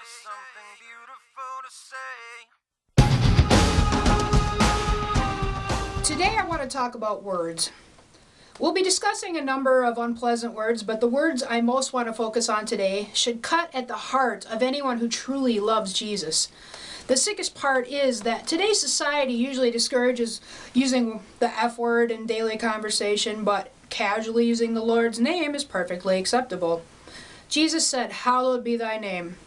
something beautiful to say. Today I want to talk about words. We'll be discussing a number of unpleasant words, but the words I most want to focus on today should cut at the heart of anyone who truly loves Jesus. The sickest part is that today's society usually discourages using the F word in daily conversation, but casually using the Lord's name is perfectly acceptable. Jesus said, "Hallowed be thy name."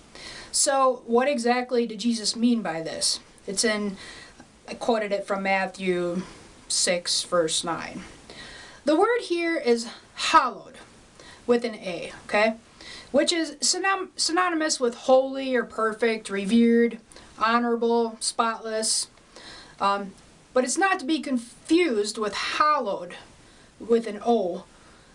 So what exactly did Jesus mean by this? I quoted it from Matthew 6, verse 9. The word here is hallowed, with an A, okay? Which is synonymous with holy or perfect, revered, honorable, spotless. But it's not to be confused with hallowed, with an O,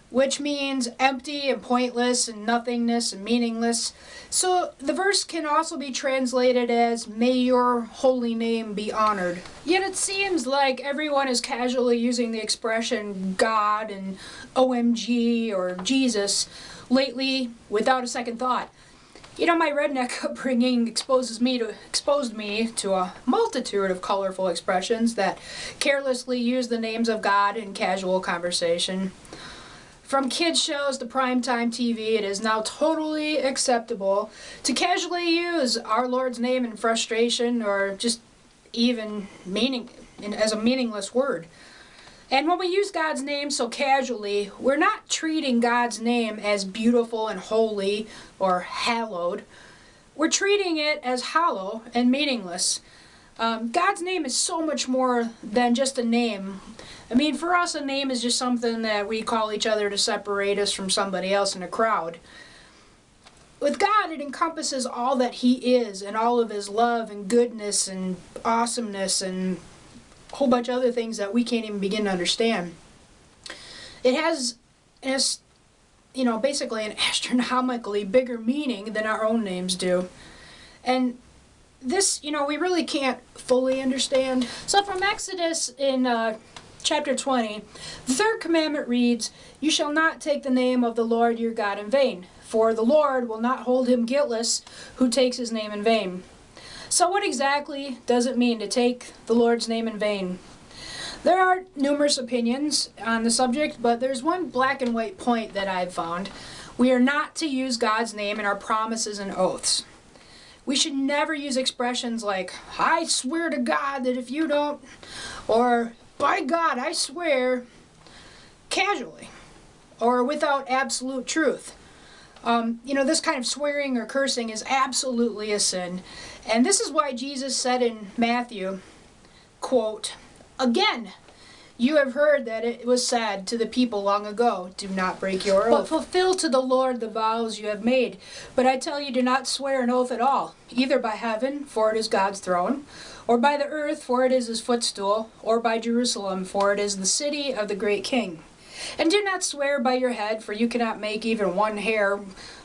which means empty and pointless and nothingness and meaningless. So the verse can also be translated as, "May your holy name be honored." Yet it seems like everyone is casually using the expression God and OMG or Jesus lately without a second thought. You know, my redneck upbringing exposed me to a multitude of colorful expressions that carelessly use the names of God in casual conversation. From kids shows to primetime TV, it is now totally acceptable to casually use our Lord's name in frustration or just even as a meaningless word. And when we use God's name so casually, we're not treating God's name as beautiful and holy or hallowed. We're treating it as hollow and meaningless. God's name is so much more than just a name. I mean, for us, a name is just something that we call each other to separate us from somebody else in a crowd. With God, it encompasses all that He is and all of His love and goodness and awesomeness and a whole bunch of other things that we can't even begin to understand. It has, basically an astronomically bigger meaning than our own names do. And this, we really can't fully understand. So from Exodus in chapter 20, the third commandment reads, "You shall not take the name of the Lord your God in vain, for the Lord will not hold him guiltless who takes his name in vain." So what exactly does it mean to take the Lord's name in vain? There are numerous opinions on the subject, but there's one black and white point that I've found. We are not to use God's name in our promises and oaths. We should never use expressions like, "I swear to God that if you don't," or "By God, I swear," casually, or without absolute truth. This kind of swearing or cursing is absolutely a sin. And this is why Jesus said in Matthew, quote, "Again, you have heard that it was said to the people long ago, 'Do not break your oath, but fulfill to the Lord the vows you have made.' But I tell you, do not swear an oath at all, either by heaven, for it is God's throne, or by the earth, for it is his footstool, or by Jerusalem, for it is the city of the great King. And do not swear by your head, for you cannot make even one hair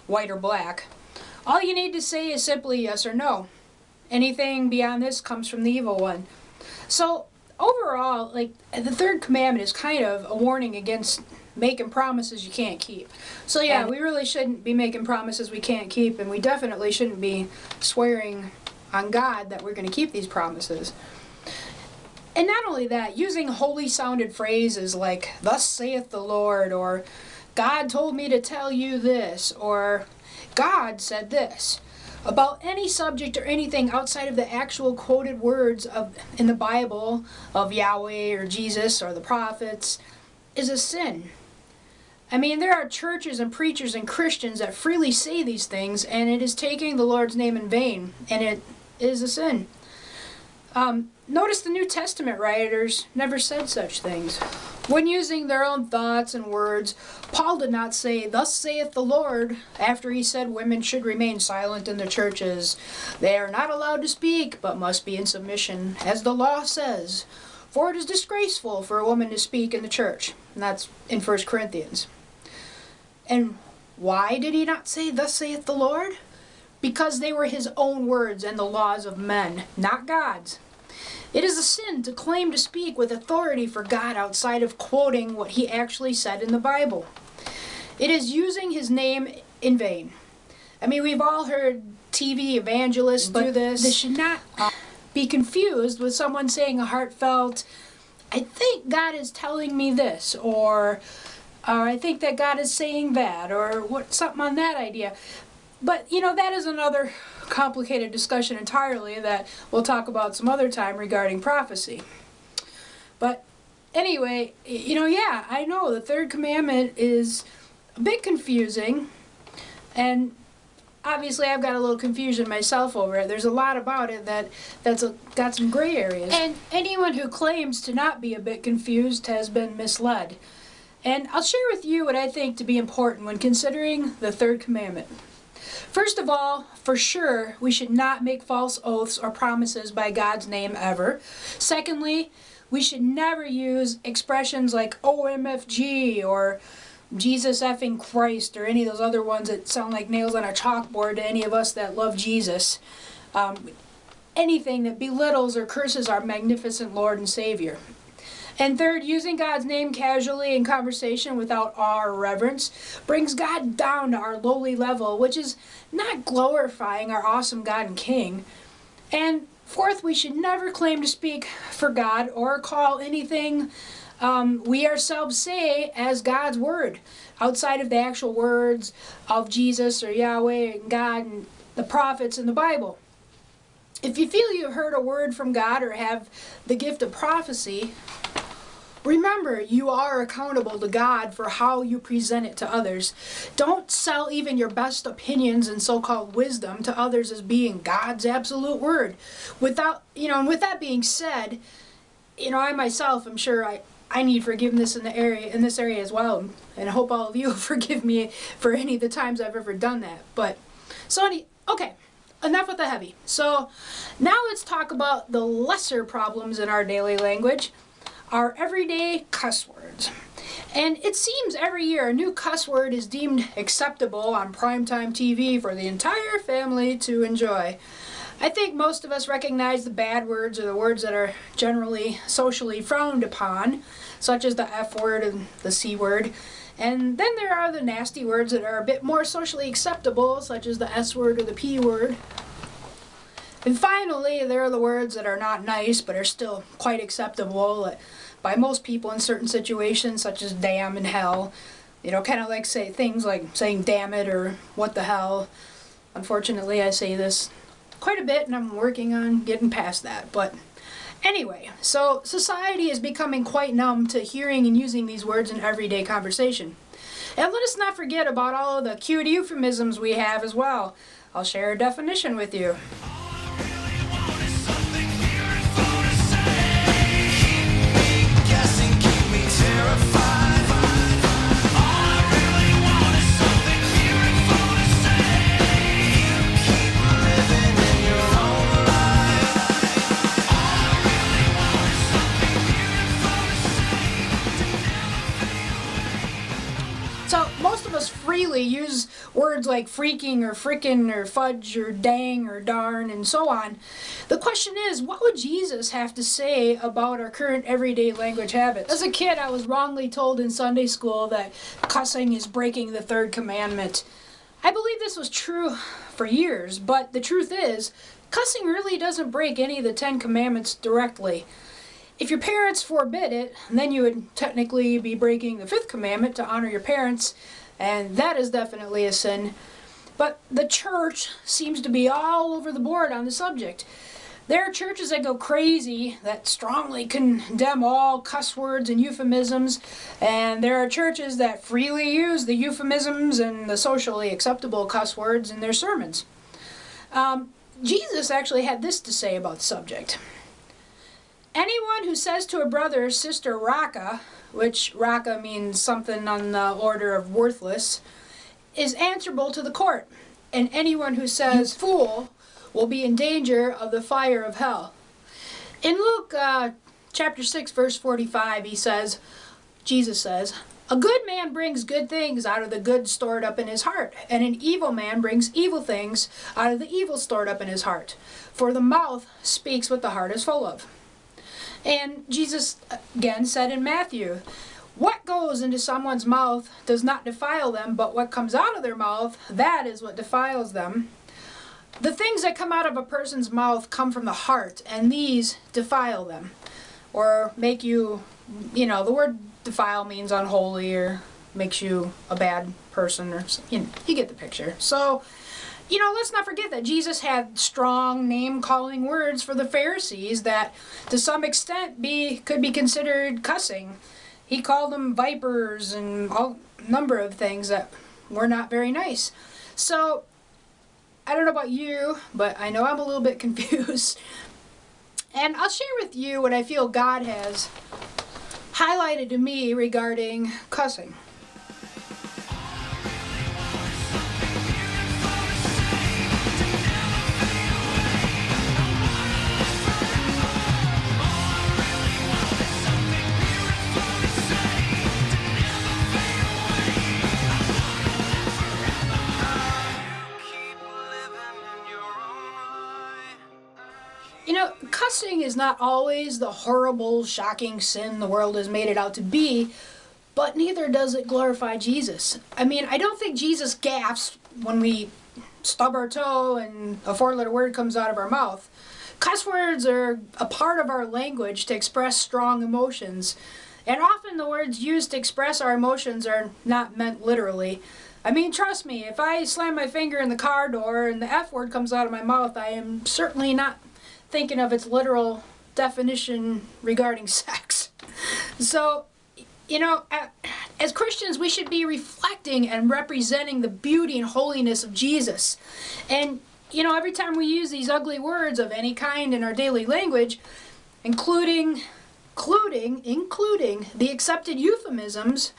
white or black. All you need to say is simply yes or no. Anything beyond this comes from the evil one." So overall, the third commandment is kind of a warning against making promises you can't keep. So yeah, we really shouldn't be making promises we can't keep, and we definitely shouldn't be swearing on God that we're going to keep these promises. And not only that, using holy sounded phrases like, "Thus saith the Lord," or "God told me to tell you this," or "God said this," about any subject or anything outside of the actual quoted words in the Bible of Yahweh or Jesus or the prophets is a sin. I mean, there are churches and preachers and Christians that freely say these things, and it is taking the Lord's name in vain, and it is a sin. Notice the New Testament writers never said such things. When using their own thoughts and words, Paul did not say, "Thus saith the Lord," after he said women should remain silent in the churches. "They are not allowed to speak, but must be in submission, as the law says. For it is disgraceful for a woman to speak in the church." And that's in 1 Corinthians. And why did he not say, "Thus saith the Lord"? Because they were his own words and the laws of men, not God's. It is a sin to claim to speak with authority for God outside of quoting what he actually said in the Bible. It is using his name in vain. I mean, we've all heard TV evangelists do this. This should not be confused with someone saying a heartfelt, I think God is telling me this, or I think that God is saying that, or something on that idea. But, that is another complicated discussion entirely that we'll talk about some other time regarding prophecy. But anyway, yeah, I know the third commandment is a bit confusing, and obviously I've got a little confusion myself over it. There's a lot about it that's got some gray areas. And anyone who claims to not be a bit confused has been misled. And I'll share with you what I think to be important when considering the third commandment. First of all, for sure, we should not make false oaths or promises by God's name ever. Secondly, we should never use expressions like OMFG or Jesus effing Christ or any of those other ones that sound like nails on a chalkboard to any of us that love Jesus. Anything that belittles or curses our magnificent Lord and Savior. And third, using God's name casually in conversation without awe or reverence brings God down to our lowly level, which is not glorifying our awesome God and King. And fourth, we should never claim to speak for God or call anything we ourselves say as God's word, outside of the actual words of Jesus or Yahweh and God and the prophets in the Bible. If you feel you've heard a word from God or have the gift of prophecy, remember, you are accountable to God for how you present it to others. Don't sell even your best opinions and so-called wisdom to others as being God's absolute word. And with that being said, I myself am sure I need forgiveness in this area as well, and I hope all of you forgive me for any of the times I've ever done that. Okay, enough with the heavy. So now let's talk about the lesser problems in our daily language. Our everyday cuss words. And it seems every year a new cuss word is deemed acceptable on primetime TV for the entire family to enjoy. I think most of us recognize the bad words or the words that are generally socially frowned upon, such as the F word and the C word. And then there are the nasty words that are a bit more socially acceptable, such as the S word or the P word. And finally, there are the words that are not nice but are still quite acceptable by most people in certain situations, such as damn and hell. Kind of like things like saying damn it or what the hell. Unfortunately, I say this quite a bit and I'm working on getting past that. But anyway, so society is becoming quite numb to hearing and using these words in everyday conversation. And let us not forget about all of the cute euphemisms we have as well. I'll share a definition with you. So most of us freely use words like freaking or frickin' or fudge or dang or darn and so on. The question is, what would Jesus have to say about our current everyday language habits? As a kid, I was wrongly told in Sunday school that cussing is breaking the third commandment. I believe this was true for years, but the truth is, cussing really doesn't break any of the 10 commandments directly. If your parents forbid it, then you would technically be breaking the 5th commandment to honor your parents, and that is definitely a sin. But the church seems to be all over the board on the subject. There are churches that go crazy, that strongly condemn all cuss words and euphemisms, and there are churches that freely use the euphemisms and the socially acceptable cuss words in their sermons. Jesus actually had this to say about the subject. Anyone who says to a brother or sister raka, which raka means something on the order of worthless, is answerable to the court. And anyone who says fool will be in danger of the fire of hell. In Luke chapter 6, verse 45, Jesus says, a good man brings good things out of the good stored up in his heart, and an evil man brings evil things out of the evil stored up in his heart. For the mouth speaks what the heart is full of. And Jesus again said in Matthew, What goes into someone's mouth does not defile them, but what comes out of their mouth, that is what defiles them. The things that come out of a person's mouth come from the heart, and these defile them. Or make you, the word defile means unholy or makes you a bad person, or you get the picture. So, let's not forget that Jesus had strong name-calling words for the Pharisees that to some extent could be considered cussing. He called them vipers and a number of things that were not very nice. So, I don't know about you, but I know I'm a little bit confused. And I'll share with you what I feel God has highlighted to me regarding cussing. Cussing is not always the horrible, shocking sin the world has made it out to be, but neither does it glorify Jesus. I don't think Jesus gasps when we stub our toe and a four-letter word comes out of our mouth. Cuss words are a part of our language to express strong emotions, and often the words used to express our emotions are not meant literally. Trust me, if I slam my finger in the car door and the F word comes out of my mouth, I am certainly not thinking of its literal definition regarding sex. So, as Christians, we should be reflecting and representing the beauty and holiness of Jesus. And, every time we use these ugly words of any kind in our daily language, including the accepted euphemisms,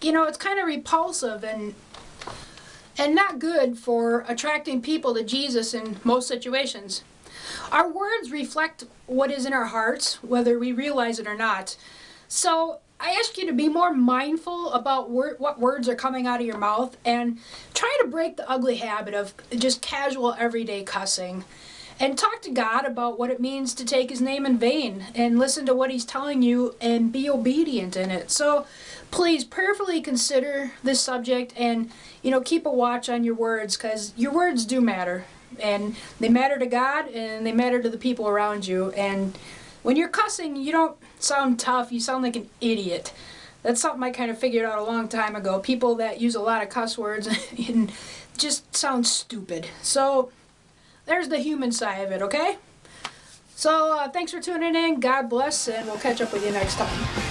it's kind of repulsive and not good for attracting people to Jesus in most situations. Our words reflect what is in our hearts, whether we realize it or not. So I ask you to be more mindful about what words are coming out of your mouth and try to break the ugly habit of just casual everyday cussing. And talk to God about what it means to take His name in vain and listen to what He's telling you and be obedient in it. So please prayerfully consider this subject and, keep a watch on your words, because your words do matter. And they matter to God and they matter to the people around you. And when you're cussing, you don't sound tough, you sound like an idiot. That's something I kind of figured out a long time ago. People that use a lot of cuss words and just sound stupid. So there's the human side of it, okay? So thanks for tuning in. God bless, and we'll catch up with you next time.